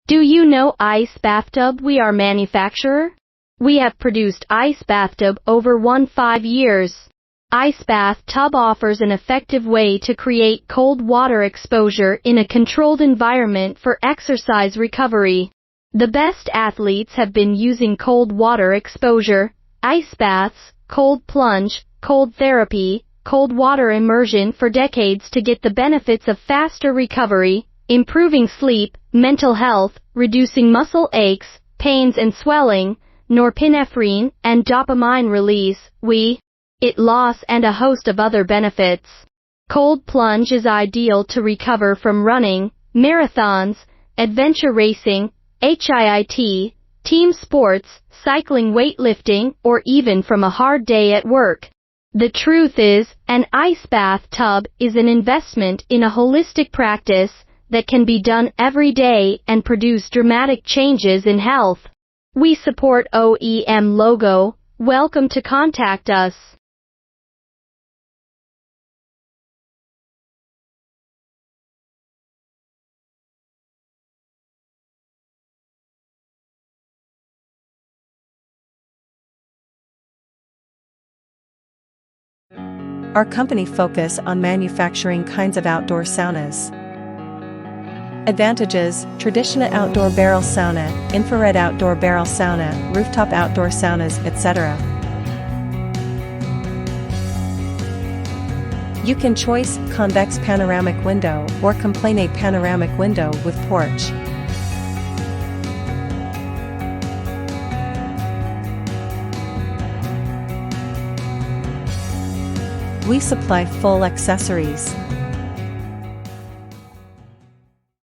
Do you know Ice Bathtub? We are manufacturer. We have produced Ice Bathtub over 15 years. Ice Bathtub offers an effective way to create cold water exposure in a controlled environment for exercise recovery. The best athletes have been using cold water exposure, ice baths, cold plunge, cold therapy, cold water immersion for decades to get the benefits of faster recovery, improving sleep, mental health, reducing muscle aches, pains and swelling, norepinephrine and dopamine release, weight loss and a host of other benefits. Cold plunge is ideal to recover from running, marathons, adventure racing, HIIT, team sports, cycling, weightlifting, or even from a hard day at work. The truth is, an ice bathtub is an investment in a holistic practice that can be done every day and produce dramatic changes in health. We support OEM logo. Welcome to contact us. Our company focus on manufacturing kinds of outdoor saunas. Advantages: traditional outdoor barrel sauna, infrared outdoor barrel sauna, rooftop outdoor saunas, etc. You can choose convex panoramic window or complain panoramic window with porch. We supply full accessories.